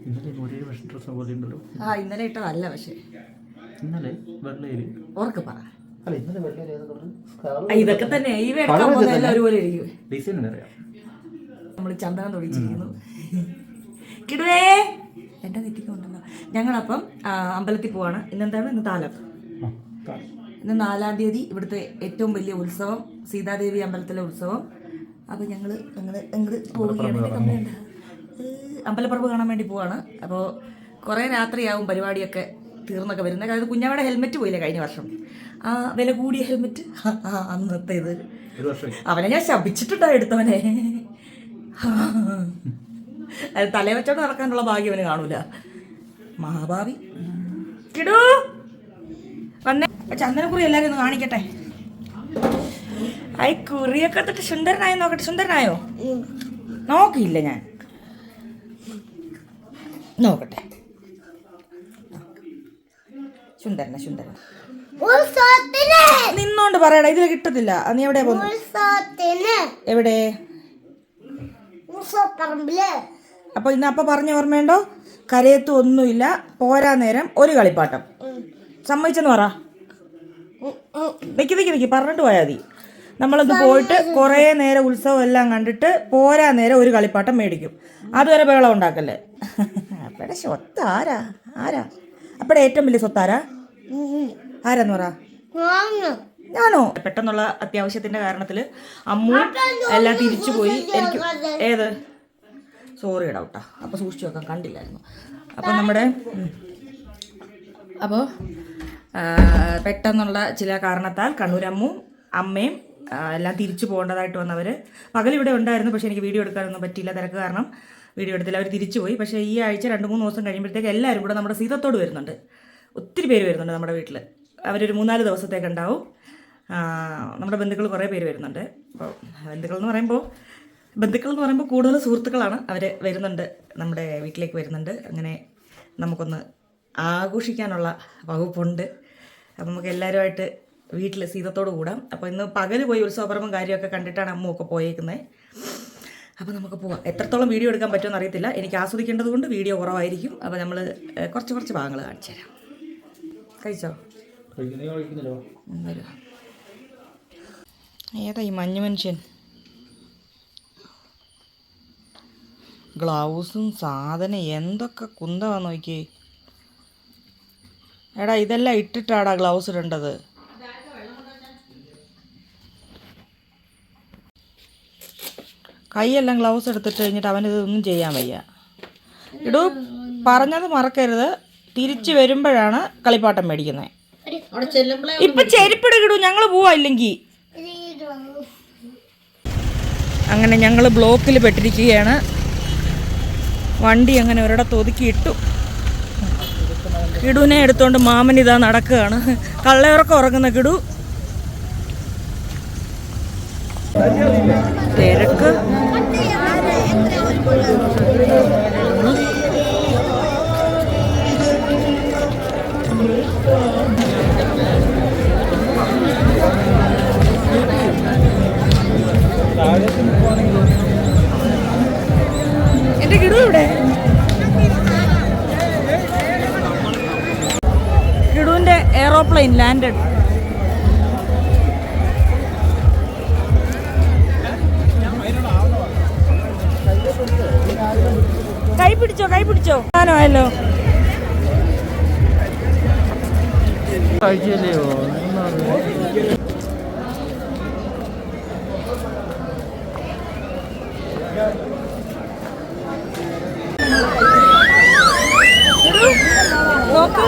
ഇന്നലെ ഇട്ടതല്ല പക്ഷേ ഇന്നലെ വെള്ളയിൽ ഓർക്ക് പറ അല്ല ഇന്നലെ വെള്ളയിൽ ഇതൊക്കെ തന്നെ ഈ എടുക്കാൻ പോകുന്ന ഒരുപോലെ ഇരിക്കും. ഡിസൈൻ അറിയാം. നമ്മൾ ചന്ദനം തൊഴിച്ചിരിക്കുന്നു. കിടുവേ എൻ്റെ നെറ്റിക്കുണ്ടല്ലോ. ഞങ്ങളപ്പം അമ്പലത്തിൽ പോവാണ്. ഇന്നെന്താണ്? ഇന്ന് താലം. ഇന്ന് 4-ാം തീയതി ഇവിടുത്തെ ഏറ്റവും വലിയ ഉത്സവം, സീതാദേവി അമ്പലത്തിലെ ഉത്സവം. അപ്പോൾ ഞങ്ങൾ പോവുകയാണ്. അമ്പലപ്പറമ്പ് കാണാൻ വേണ്ടി പോവാണ്. അപ്പോൾ കുറേ രാത്രിയാവും പരിപാടിയൊക്കെ തീർന്നൊക്കെ വരുന്നത്. അതായത് കുഞ്ഞാവയുടെ ഹെൽമെറ്റ് പോയില്ലേ കഴിഞ്ഞ വർഷം, ആ വില കൂടിയ ഹെൽമെറ്റ്, അന്നത്തെ ഇത് അവനെ ഞാൻ ശപിച്ചിട്ടുണ്ടോ എടുത്തവനെ. അത് തലവെച്ചോണ്ട് നടക്കാനുള്ള ഭാഗ്യം അവന് കാണൂല. മഹാഭാവി. കിടൂ വന്നേ. ചന്ദനക്കുറി എല്ലാവരും ഒന്ന് കാണിക്കട്ടെ. ആയി കുറിയൊക്കെ തൊട്ട് സുന്ദരനായോ നോക്കട്ടെ. സുന്ദരനായോ നോക്കിയില്ല ഞാൻ, നോക്കട്ടെ. സുന്ദരന സുന്ദരൻ നിന്നോണ്ട് പറയടാ, ഇതിൽ കിട്ടത്തില്ല. നീ എവിടെ പോകുന്നു? എവിടെ? അപ്പൊ ഇന്ന് അപ്പ പറഞ്ഞ ഓർമ്മയുണ്ടോ? കരയത്തും ഒന്നുമില്ല, പോരാ നേരം ഒരു കളിപ്പാട്ടം. സമ്മതിച്ചെന്ന് പറ. നിക്ക് പറഞ്ഞിട്ട് പോയാൽ മതി. നമ്മളത് പോയിട്ട് കുറേ നേരം ഉത്സവം എല്ലാം കണ്ടിട്ട് പോരാ നേരം ഒരു കളിപ്പാട്ടം മേടിക്കും. അതുവരെ ബഹളം ഉണ്ടാക്കല്ലേ. അപ്പടെ സ്വത്ത് ആരാ അപ്പടെ ഏറ്റവും വലിയ സ്വത്താരാ? ആരാന്ന് പറ. ഞാനോ? പെട്ടെന്നുള്ള അത്യാവശ്യത്തിന്റെ കാരണത്തിൽ അമ്മു എല്ലാം തിരിച്ചു പോയി. എനിക്ക് ഏത് സോറി ഇടാവട്ടാ, അപ്പോൾ സൂക്ഷിച്ചു വെക്കാൻ കണ്ടില്ലായിരുന്നു. അപ്പം അപ്പോൾ പെട്ടെന്നുള്ള ചില കാരണത്താൽ കണ്ണൂരമ്മും അമ്മയും എല്ലാം തിരിച്ചു പോകേണ്ടതായിട്ട് വന്നവർ പകലിവിടെ ഉണ്ടായിരുന്നു. പക്ഷേ എനിക്ക് വീഡിയോ എടുക്കാനൊന്നും പറ്റിയില്ല, തിരക്ക് കാരണം വീഡിയോ എടുത്തില്ല. അവർ തിരിച്ചു പോയി. പക്ഷേ ഈ ആഴ്ച 2-3 ദിവസം കഴിയുമ്പോഴത്തേക്ക് എല്ലാവരും കൂടെ നമ്മുടെ സീതത്തോട് വരുന്നുണ്ട്. ഒത്തിരി പേര് വരുന്നുണ്ട് നമ്മുടെ വീട്ടിൽ. അവരൊരു 3-4 ദിവസത്തേക്ക് ഉണ്ടാവും. നമ്മുടെ ബന്ധുക്കൾ കുറേ പേര് വരുന്നുണ്ട്. അപ്പോൾ ബന്ധുക്കൾ എന്ന് പറയുമ്പോൾ കൂടുതൽ സുഹൃത്തുക്കളാണ്. അവർ വരുന്നുണ്ട്, നമ്മുടെ വീട്ടിലേക്ക് വരുന്നുണ്ട്. അങ്ങനെ നമുക്കൊന്ന് ആഘോഷിക്കാനുള്ള വകുപ്പുണ്ട്. അപ്പം നമുക്ക് എല്ലാവരുമായിട്ട് വീട്ടിൽ സീതത്തോട് കൂടാം. അപ്പോൾ ഇന്ന് പകൽ പോയി ഉത്സവപ്പറമ്പും കാര്യമൊക്കെ കണ്ടിട്ടാണ് അമ്മയൊക്കെ പോയേക്കുന്നത്. അപ്പോൾ നമുക്ക് പോവാം. എത്രത്തോളം വീഡിയോ എടുക്കാൻ പറ്റുമെന്ന് അറിയത്തില്ല. എനിക്ക് ആസ്വദിക്കേണ്ടത് കൊണ്ട് വീഡിയോ കുറവായിരിക്കും. അപ്പോൾ നമ്മൾ കുറച്ച് ഭാഗങ്ങൾ കാണിച്ചു തരാം. കഴിച്ചോ? ഏതാ ഈ മഞ്ഞ മനുഷ്യൻ? ഗ്ലൗസും സാധനം എന്തൊക്കെ കുന്തവാന്ന് നോക്കിയേ. എടാ ഇതെല്ലാം ഇട്ടിട്ടാടാ ഗ്ലൗസ് ഇടേണ്ടത്. കൈയെല്ലാം ഗ്ലൗസ് എടുത്തിട്ട് കഴിഞ്ഞിട്ട് അവനിതൊന്നും ചെയ്യാൻ വയ്യ. ഇടൂ പറഞ്ഞത് മറക്കരുത്, തിരിച്ചു വരുമ്പോഴാണ് കളിപ്പാട്ടം മേടിക്കുന്നത്. ഇപ്പൊ ചെരുപ്പിടുകിടൂ, ഞങ്ങൾ പോവാ ഇല്ലെങ്കിൽ. അങ്ങനെ ഞങ്ങൾ ബ്ലോക്കിൽ പെട്ടിരിക്കുകയാണ്. വണ്ടി അങ്ങനെ ഒരിടത്ത് ഒതുക്കി ഇട്ടു. കിടുവിനെ എടുത്തോണ്ട് മാമൻ ഇതാ നടക്കുകയാണ്. കള്ളയിറക്കം ഉറങ്ങുന്ന കിടു. തിരക്ക്. എന്റെ കിടു ഇവിടെ. കിടുവിന്റെ എയറോപ്ലെയിൻ ലാൻഡഡ്. കൈ പിടിച്ചോ ഞാനോ കഴിച്ചല്ലയോ? നോക്ക്.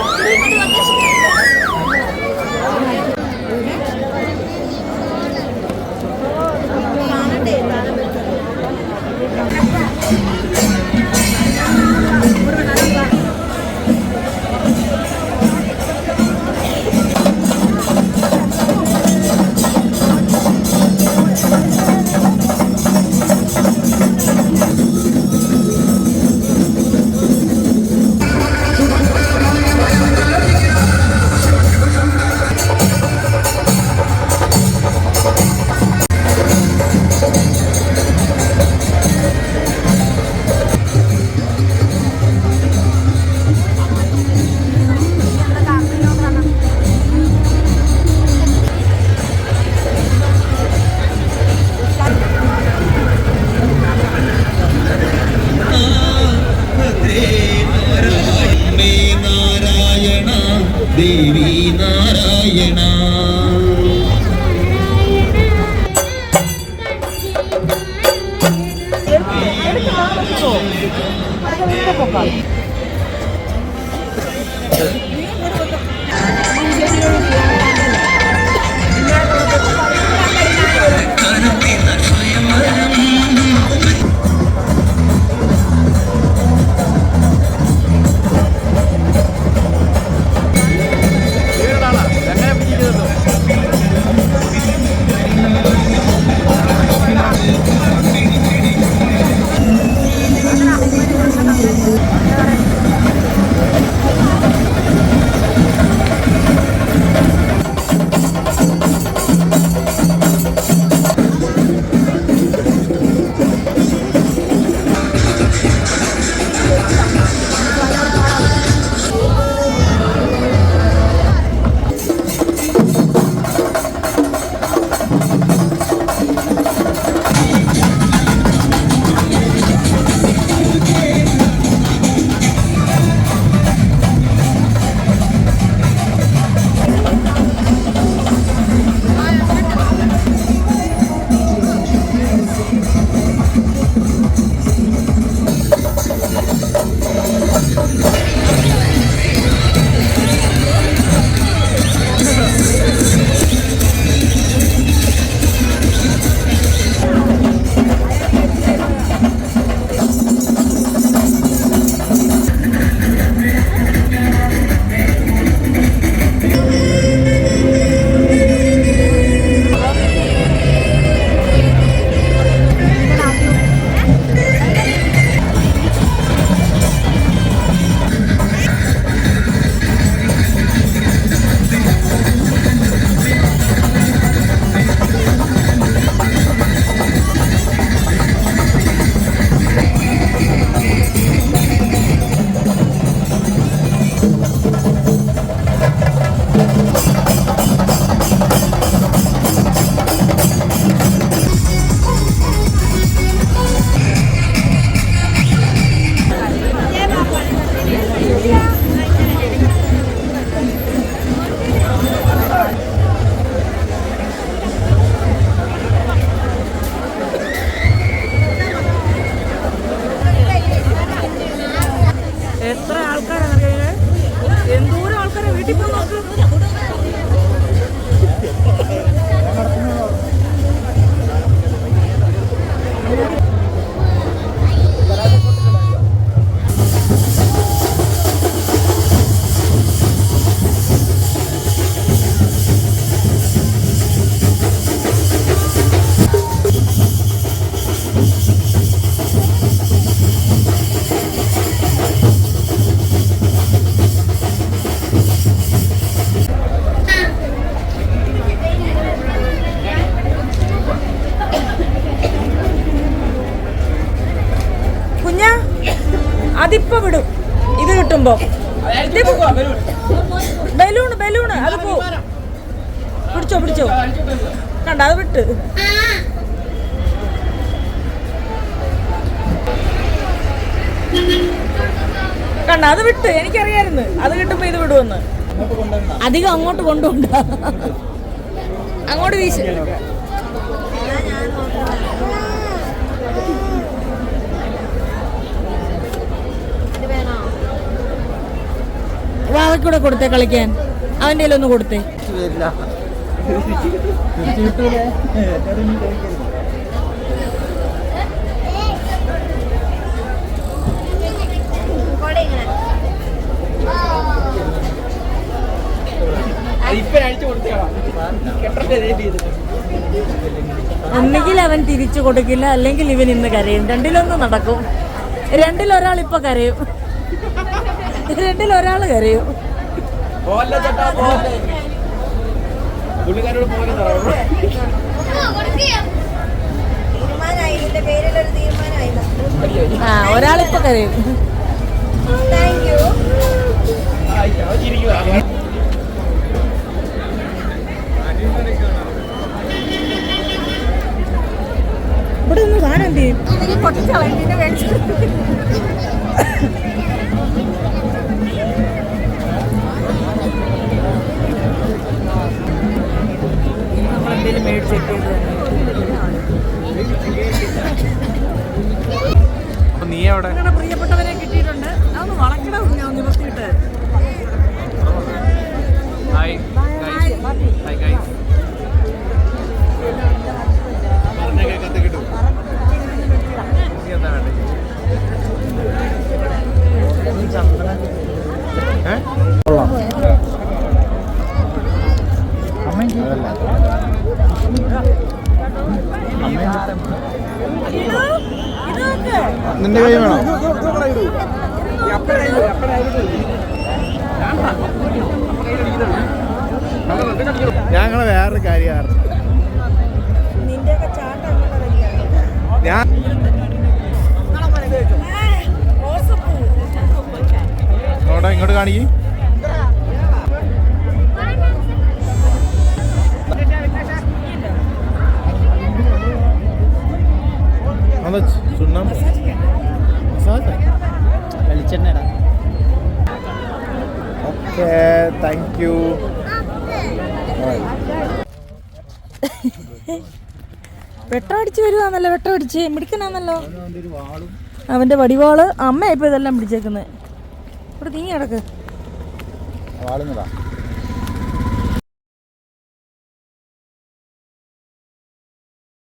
എത്ര ആൾക്കാരാണ് എന്തോരം ആൾക്കാരെ വീട്ടിൽ പോയി നോക്ക്. അതിപ്പോ വിടും ഇത് കിട്ടുമ്പോ. ബലൂണ് ബലൂണ് അത് പോ. പിടിച്ചോ പിടിച്ചോ. കണ്ട അത് വിട്ട്. കണ്ട അത് വിട്ട്. എനിക്കറിയായിരുന്നു അത് കിട്ടുമ്പോ ഇത് വിടുമെന്ന്. അധികം അങ്ങോട്ട് കൊണ്ടുപോണ്ട. അങ്ങോട്ട് വീശ്. വാവയ്ക്കൂടെ കൊടുത്തേ കളിക്കാൻ. അവൻ്റെ ഒന്ന് കൊടുത്തേ. ഒന്നുകിൽ അവൻ തിരിച്ചു കൊടുക്കില്ല, അല്ലെങ്കിൽ ഇവൻ ഇന്ന് കരയും. രണ്ടിലൊന്നും നടക്കും. രണ്ടിലൊരാൾ ഇപ്പൊ കരയും. രണ്ടിലൊരാൾ കരയും. ആ ഒരാളിപ്പോ കരയും. ഇവിടെ ഒന്ന് സാധനം എന്ത് ചെയ്യും? നമ്മളെന്തെങ്കിലും മേടിച്ചേക്കത് നീ എവിടെ? നിങ്ങളുടെ പ്രിയപ്പെട്ടവരെ കിട്ടിയിട്ടുണ്ട്. അതൊന്ന് വളക്കണം ഞാൻ നിവർത്തിയിട്ട്. Hi hi guys. എന്താ വേണ്ടത്? നിന്റെ കൈ വേണോ? ഞങ്ങള് വേറൊരു കാര്യമാണ് ഞാൻ ഇങ്ങോട്ട് കാണിക്കും. അതെ സുണ്ണാമ്പ് മസാജ് വെളിച്ചെണ്ണ. Okay thank you. വെട്ടം അടിച്ച് വരുവാന്നല്ലോ. വെട്ടം അടിച്ച് മിടിക്കനാന്നല്ലോ അവന്റെ വടിവാള്. അമ്മ ഇപ്പൊ ഇതെല്ലാം പിടിച്ചേക്കുന്നത്. ഇവിടെ നീ കിടക്ക്. വാളുന്നതാ.